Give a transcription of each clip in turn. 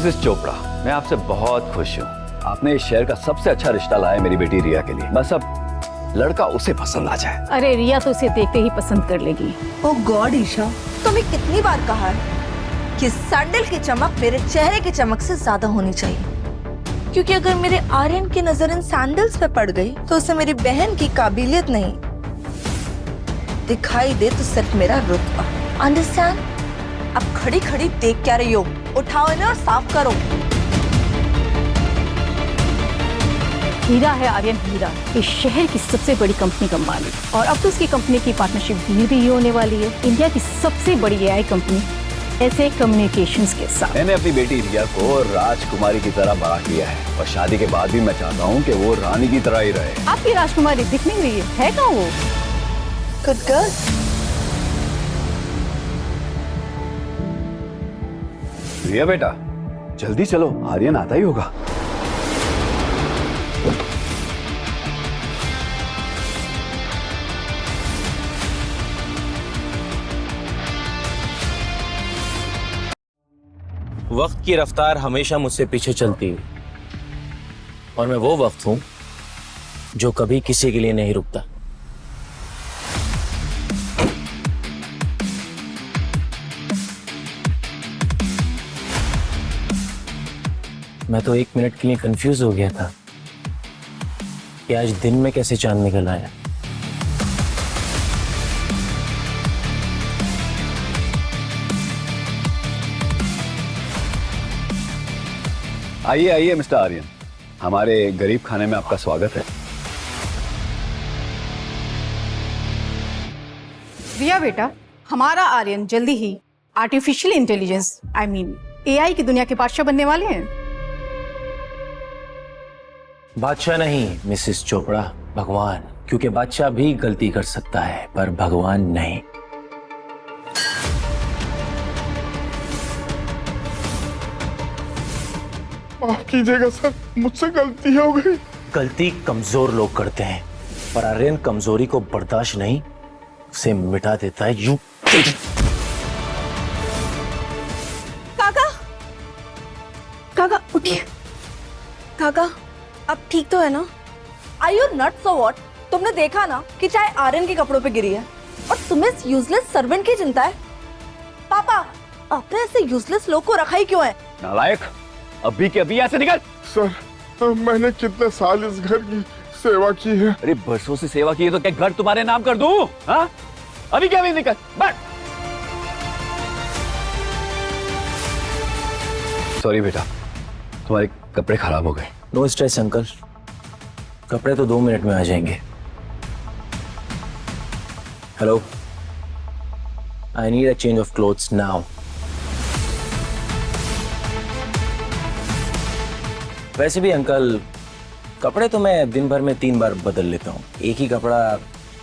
Mrs Chopra, मैं आपसे बहुत खुश हूँ। आपने इस शहर का सबसे अच्छा रिश्ता लाया मेरी बेटी रिया के लिए। बस अब लड़का उसे पसंद आ जाए। अरे रिया तो इसे देखते ही पसंद कर लेगी। ओह गॉड ईशा, तुम्हें कितनी बार कहा है कि सैंडल की चमक मेरे चेहरे की चमक से ज्यादा होनी चाहिए, क्योंकि अगर मेरे आर्यन की नजर इन सैंडल्स पे पड़ गई तो उसे मेरी बहन की काबिलियत नहीं दिखाई दे तो सिर्फ मेरा रुतबा। अंडरस्टैंड? अब खड़ी खड़ी देख क्या रही हो? उठाओ इन्हें और साफ करो। हीरा है आर्यन, हीरा इस शहर की सबसे बड़ी कंपनी का मालिक, और अब तो उसकी कंपनी की पार्टनरशिप डील भी होने वाली है इंडिया की सबसे बड़ी एआई कंपनी ऐसे कम्युनिकेशंस के साथ। मैंने अपनी बेटी रिया को राजकुमारी की तरह बड़ा किया है और शादी के बाद भी मैं चाहता हूँ कि वो रानी की तरह ही रहे। आपकी राजकुमारी दिख नहीं रही है कहाँ वो? Good girl. रिया बेटा, जल्दी चलो, आर्यन आता ही होगा। वक्त की रफ्तार हमेशा मुझसे पीछे चलती है और मैं वो वक्त हूं जो कभी किसी के लिए नहीं रुकता। मैं तो 1 मिनट के लिए कंफ्यूज हो गया था कि आज दिन में कैसे चांद निकल आया। आइए आइए मिस्टर आर्यन, हमारे गरीब खाने में आपका स्वागत है। रिया बेटा, हमारा आर्यन जल्दी ही आर्टिफिशियल इंटेलिजेंस एआई की दुनिया के बादशाह बनने वाले हैं। बादशाह नहीं मिसेस चोपड़ा, भगवान। क्योंकि बादशाह भी गलती कर सकता है पर भगवान नहीं। माफ कीजिएगा सर, मुझसे गलती हो गई। गलती कमजोर लोग करते हैं पर आर्यन कमजोरी को बर्दाश्त नहीं, उसे मिटा देता है। यू काका, काका उठिए। काका अब ठीक तो है ना? Are you nuts or what? तुमने देखा ना कि चाय आर्यन के कपड़ों पे गिरी है और तुम्हें इस यूजलेस सर्वेंट की चिंता है। पापा, आपने ऐसे यूजलेस लोग को रखा ही क्यों है? नालायक, अभी के अभी ऐसे निकल। सर मैंने कितने साल इस घर की सेवा की है। अरे बरसों से सेवा की है तो क्या घर तुम्हारे नाम कर दूं? हाँ? अभी क्या, अभी निकल, बैठ। सॉरी बेटा, तुम्हारे कपड़े खराब हो गए। नो स्ट्रेस अंकल, कपड़े तो 2 मिनट में आ जाएंगे। Hello, I need a change of clothes now. वैसे भी अंकल, कपड़े तो मैं दिन भर में 3 बार बदल लेता हूँ। एक ही कपड़ा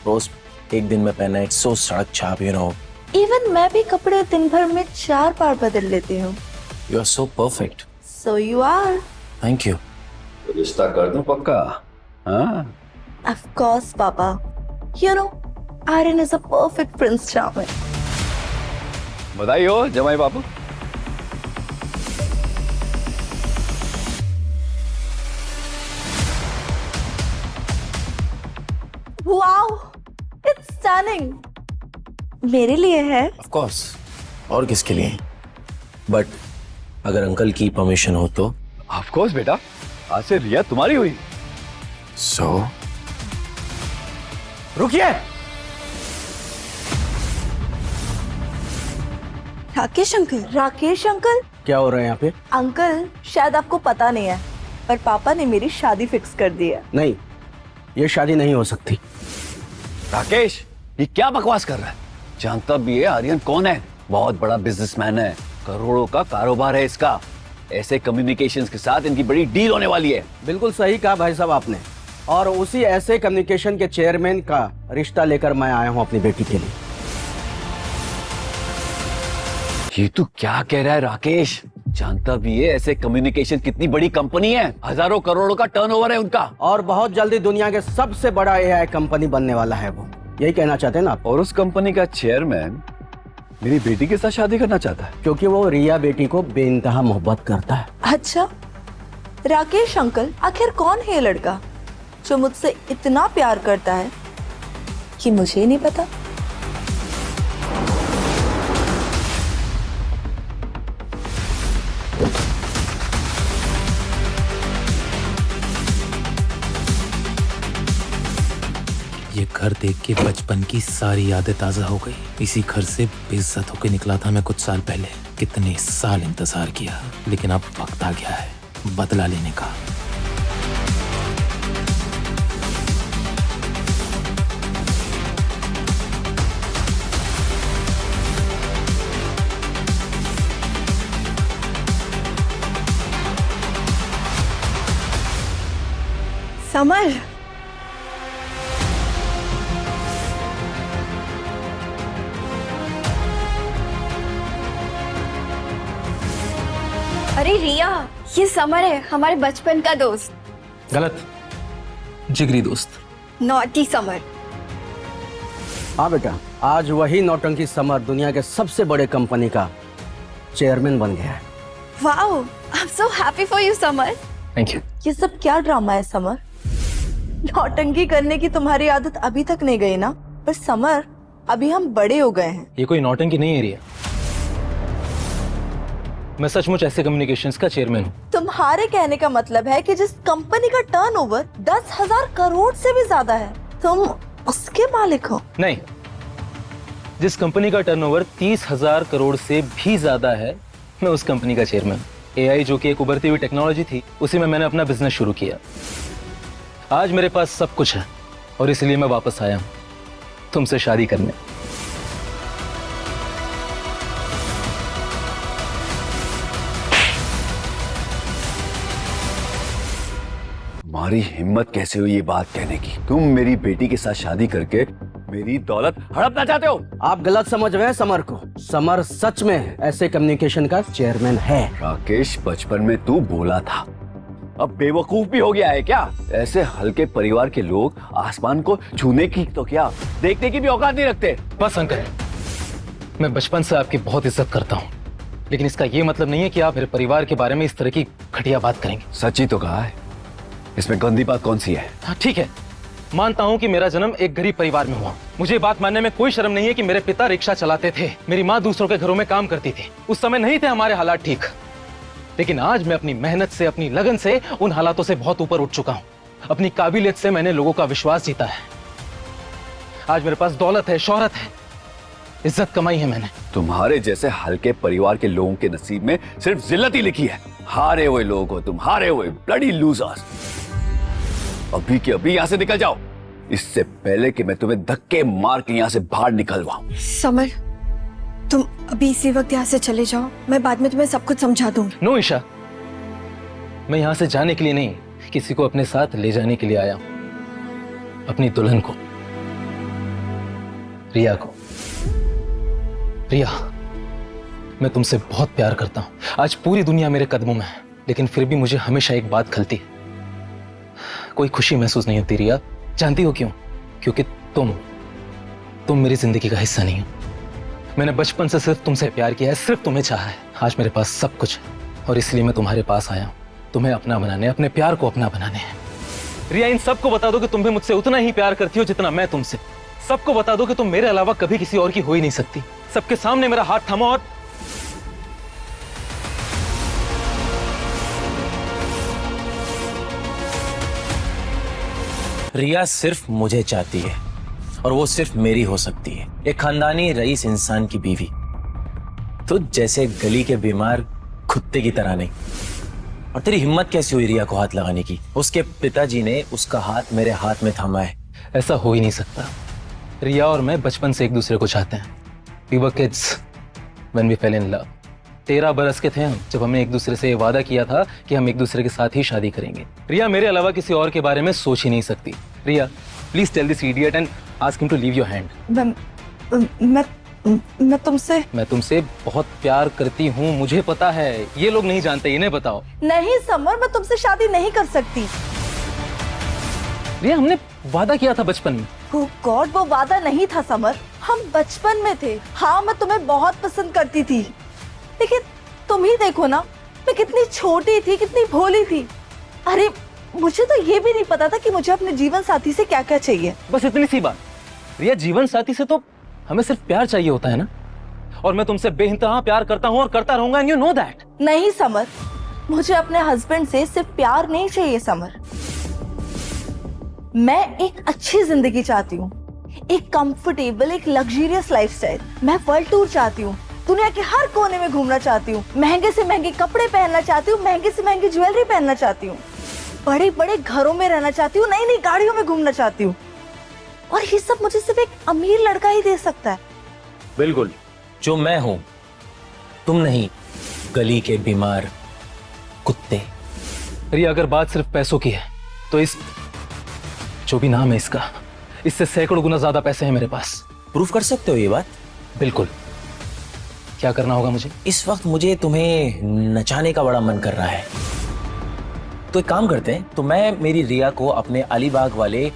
रोज एक दिन में पहनना, इट्स सो सड़क छाप, यू नो। इवन मैं भी कपड़े दिन भर में 4 बार बदल लेती हूँ। You are so perfect. So you are. Thank you. रिश्ता कर दूं पक्का? हाँ? Of course, Papa. You know, Aryan is a perfect Prince Charming. बधाई हो जमाई बाबू। Wow, it's stunning. मेरे लिए है। ऑफ कोर्स, और किसके लिए? बट अगर अंकल की परमिशन हो तो। ऑफ कोर्स बेटा, आज से रिया तुम्हारी हुई। सो रुकिए। राकेश अंकल। राकेश अंकल? क्या हो रहा है यहाँ पे? अंकल, शायद आपको पता नहीं है पर पापा ने मेरी शादी फिक्स कर दी है। नहीं, ये शादी नहीं हो सकती। राकेश, ये क्या बकवास कर रहा है? जानता भी है आर्यन कौन है? बहुत बड़ा बिजनेसमैन है, करोड़ों का कारोबार है इसका। ऐसे कम्युनिकेशंस के साथ इनकी बड़ी डील होने वाली है। बिल्कुल सही कहा भाई साहब आपने, और उसी ऐसे कम्युनिकेशन के चेयरमैन का रिश्ता लेकर मैं आया हूं अपनी बेटी के लिए। ये तू क्या कह रहा है राकेश? जानता भी है ऐसे कम्युनिकेशन कितनी बड़ी कंपनी है, हजारों करोड़ों का टर्नओवर है उनका, और बहुत जल्दी दुनिया के सबसे बड़ा एआई कंपनी बनने वाला है वो। यही कहना चाहते हैं ना आप? और उस कंपनी का चेयरमैन मेरी बेटी के साथ शादी करना चाहता है? क्योंकि वो रिया बेटी को बेइंतहा मोहब्बत करता है। अच्छा, राकेश अंकल, आखिर कौन है ये लड़का जो मुझसे इतना प्यार करता है कि मुझे नहीं पता? ये घर देख के बचपन की सारी यादें ताजा हो गई। इसी घर से बेइज्जत होकर निकला था मैं कुछ साल पहले। कितने साल इंतजार किया, लेकिन अब वक्त आ गया है बदला लेने का। समर, अरे रिया, ये समर है, हमारे बचपन का दोस्त। गलत, जिगरी दोस्त। Naughty summer. हाँ बेटा, आज वही नौटंकी समर दुनिया के सबसे बड़े कंपनी का चेयरमैन बन गया है। Wow, I am so happy for you summer. Thank you. ये सब क्या ड्रामा है समर? नौटंकी करने की तुम्हारी आदत अभी तक नहीं गई ना? पर समर, अभी हम बड़े हो गए हैं। ये कोई नौटंकी नहीं है रिया, मैं सचमुच ऐसे कम्युनिकेशंस का चेयरमैन हूँ। तुम्हारे कहने का मतलब है कि जिस कंपनी का टर्नओवर 10,000 करोड़ से भी ज्यादा है, तुम उसके मालिक हो? नहीं, जिस कंपनी का टर्नओवर 30,000 करोड़ से भी ज्यादा है, मैं उस कंपनी का चेयरमैन। एआई जो कि एक उभरती हुई टेक्नोलॉजी थी, उसी में मैंने अपना बिजनेस शुरू किया। आज मेरे पास सब कुछ है और इसलिए मैं वापस आया हूं तुमसे शादी करने। तुम्हारी हिम्मत कैसे हुई ये बात कहने की? तुम मेरी बेटी के साथ शादी करके मेरी दौलत हड़पना चाहते हो? आप गलत समझ रहे हैं समर को। समर सच में ऐसे कम्युनिकेशन का चेयरमैन है। राकेश, बचपन में तू बोला था, अब बेवकूफ भी हो गया है क्या? ऐसे हल्के परिवार के लोग आसमान को छूने की तो क्या, देखने की भी औकात नहीं रखते। बस अंकल, मैं बचपन से आपकी बहुत इज्जत करता हूँ, लेकिन इसका ये मतलब नहीं है कि आप मेरे परिवार के बारे में इस तरह की घटिया बात करेंगे। सच ही तो कहा है, इसमें गंदी बात कौन सी है? हाँ ठीक है, मानता हूँ कि मेरा जन्म एक गरीब परिवार में हुआ। मुझे बात मानने में कोई शर्म नहीं है कि मेरे पिता रिक्शा चलाते थे, मेरी माँ दूसरों के घरों में काम करती थी। उस समय नहीं थे हमारे हालात ठीक, लेकिन आज मैं अपनी मेहनत से, अपनी लगन से उन हालातों से बहुत ऊपर उठ चुका हूँ। अपनी काबिलियत से मैंने लोगों का विश्वास जीता है। आज मेरे पास दौलत है, शोहरत है, इज्जत कमाई है मैंने। तुम्हारे जैसे हल्के परिवार के लोगों के नसीब में सिर्फ जिल्लत ही लिखी है। हारे हुए लोग हो तुम, हारे हुए ब्लडी लूजर्स। अभी के अभी यहाँ से निकल जाओ, इससे पहले कि मैं तुम्हें धक्के मार के यहाँ से बाहर निकलवाऊं। समर, तुम अभी इसी वक्त यहाँ से चले जाओ, मैं बाद में तुम्हें सब कुछ समझा दूंगी। नो ईशा, मैं यहाँ से जाने के लिए नहीं, किसी को अपने साथ ले जाने के लिए आया हूं। अपनी दुल्हन को, रिया को। रिया, मैं तुमसे बहुत प्यार करता हूं। आज पूरी दुनिया मेरे कदमों में है, लेकिन फिर भी मुझे हमेशा एक बात खलती है, कोई खुशी महसूस नहीं होती। रिया, जानती हो क्यों? क्योंकि तुम मेरी जिंदगी का हिस्सा नहीं हो। मैंने बचपन से सिर्फ तुमसे प्यार किया है, सिर्फ तुम्हें चाहा है। आज मेरे पास सब कुछ है और इसलिए मैं तुम्हारे पास आया हूं, तुम्हें अपना बनाने, अपने प्यार को अपना बनाने हैं। रिया, इन सबको बता दो कि तुम भी मुझसे उतना ही प्यार करती हो जितना मैं तुमसे। सबको बता दो कि तुम मेरे अलावा कभी किसी और की हो ही नहीं सकती। सबके सामने मेरा हाथ थामो और रिया सिर्फ मुझे चाहती है और वो सिर्फ मेरी हो सकती है, एक खानदानी रईस इंसान की बीवी। तो जैसे गली के बीमार कुत्ते की तरह नहीं। और तेरी हिम्मत कैसी हुई रिया को हाथ लगाने की? उसके पिताजी ने उसका हाथ मेरे हाथ में थामा है। ऐसा हो ही नहीं सकता। रिया और मैं बचपन से एक दूसरे को चाहते हैं। We were kids when we fell in love. 13 बरस के थे हम जब हमने एक दूसरे से वादा किया था कि हम एक दूसरे के साथ ही शादी करेंगे। रिया मेरे अलावा किसी और के बारे में सोच ही नहीं सकती। Riya, please tell this idiot and ask him to leave your hand. मैं तुमसे बहुत प्यार करती हूँ, मुझे पता है। ये लोग नहीं जानते, इन्हें बताओ। नहीं समर, मैं तुमसे शादी नहीं कर सकती। रिया, हमने वादा किया था बचपन में। Oh God, वो वादा नहीं था समर, हम बचपन में थे। हाँ, मैं तुम्हें बहुत पसंद करती थी, लेकिन तुम ही देखो ना, मैं कितनी छोटी थी, कितनी भोली थी। अरे मुझे तो ये भी नहीं पता था कि मुझे अपने जीवन साथी से क्या क्या चाहिए। बस इतनी सी बात। रिया, जीवन साथी से तो हमें सिर्फ प्यार चाहिए होता है ना, और मैं तुमसे बेइंतहा प्यार करता हूं और करता रहूंगा, एंड यू नो दैट। नहीं समर, मुझे अपने हस्बैंड से सिर्फ प्यार नहीं चाहिए समर। मैं एक अच्छी जिंदगी चाहती हूँ, एक कंफर्टेबल, एक लग्जरियस लाइफस्टाइल। मैं वर्ल्ड टूर चाहती हूँ, दुनिया के हर कोने में घूमना चाहती हूँ, महंगे से महंगे कपड़े पहनना चाहती हूँ, महंगे से महंगी ज्वेलरी पहनना चाहती हूँ, बड़े बड़े घरों में रहना चाहती हूँ, नई नई गाड़ियों में घूमना चाहती हूँ। और ये सब मुझे सिर्फ एक अमीर लड़का ही दे सकता है। बिल्कुल, जो मैं हूं, तुम नहीं, गली के बीमार कुत्ते। रिया, अगर बात सिर्फ पैसों की है तो इस जो भी नाम है इसका, इससे सैकड़ों गुना ज्यादा पैसे हैं मेरे पास। प्रूफ कर सकते हो ये बात? बिल्कुल। क्या करना होगा मुझे? इस वक्त मुझे तुम्हें नचाने का बड़ा मन कर रहा है, तो एक काम करते हैं, तो मैं मेरी रिया को अपने अलीबाग वाले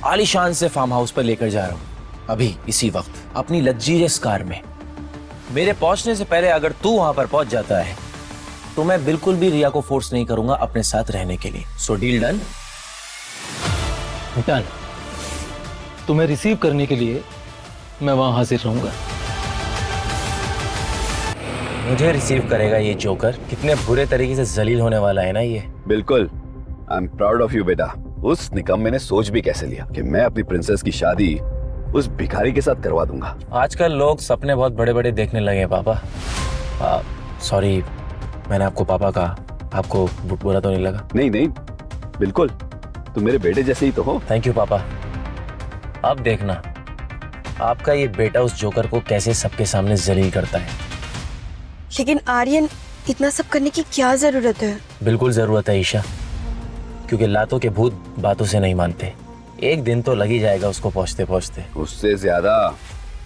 आलीशान से फार्म हाउस पर लेकर जा रहा हूं, अभी इसी वक्त, अपनी लग्जरियस कार में। मेरे पहुंचने से पहले अगर तू वहां पर पहुंच जाता है तो मैं बिल्कुल भी रिया को फोर्स नहीं करूंगा अपने साथ रहने के लिए। सो डील डन? डन। तुम्हें रिसीव करने के लिए मैं वहां हाजिर रहूंगा। मुझे रिसीव करेगा ये जोकर? कितने बुरे तरीके से जलील होने वाला है ना ये। बिल्कुल, I am proud of you बेटा। उस निकम्मे ने सोच भी कैसे लिया कि मैं अपनी प्रिंसेस की शादी उस भिखारी के साथ करवा दूंगा। आजकल लोग सपने बहुत बड़े बड़े देखने लगे हैं पापा। सॉरी, मैंने आपको पापा कहा, आपको बुरा तो नहीं लगा? नहीं नहीं, बिल्कुल, तुम मेरे बेटे जैसे ही तो हो। थैंक यू पापा। अब देखना आपका ये बेटा उस जोकर को कैसे सबके सामने जलील करता है। लेकिन आर्यन, इतना सब करने की क्या जरूरत है? बिल्कुल जरूरत है ईशा, क्योंकि लातों के भूत बातों से नहीं मानते। एक दिन तो लग ही जाएगा उसको पहुंचते पहुंचते। उससे ज्यादा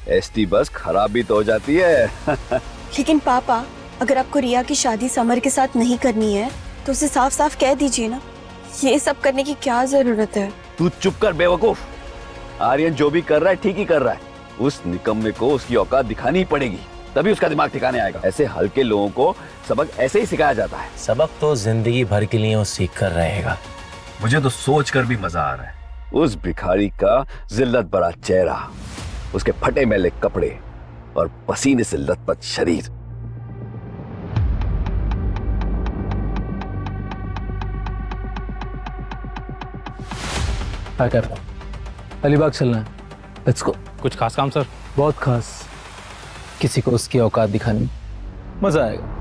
एसटी बस खराब भी तो हो जाती है। लेकिन पापा, अगर आपको रिया की शादी समर के साथ नहीं करनी है तो उसे साफ साफ कह दीजिए ना। ये सब करने की क्या जरूरत है? तू चुप कर बेवकूफ। आर्यन जो भी कर रहा है ठीक ही कर रहा है। उस निकम्मे को उसकी औकात दिखानी ही पड़ेगी, तभी उसका दिमाग ठिकाने आएगा। ऐसे हल्के लोगों को सबक ऐसे ही सिखाया जाता है। सबक तो जिंदगी भर के लिए वो सीख कर रहेगा। मुझे तो सोच कर भी मजा आ रहा है। उस भिखारी का जिल्लत भरा चेहरा, उसके फटे मैले कपड़े और पसीने से लथपथ शरीर। अलीबाग चलना है, लेट्स गो। कुछ खास काम सर? बहुत खास, किसी को उसकी औकात दिखानी, मजा आएगा।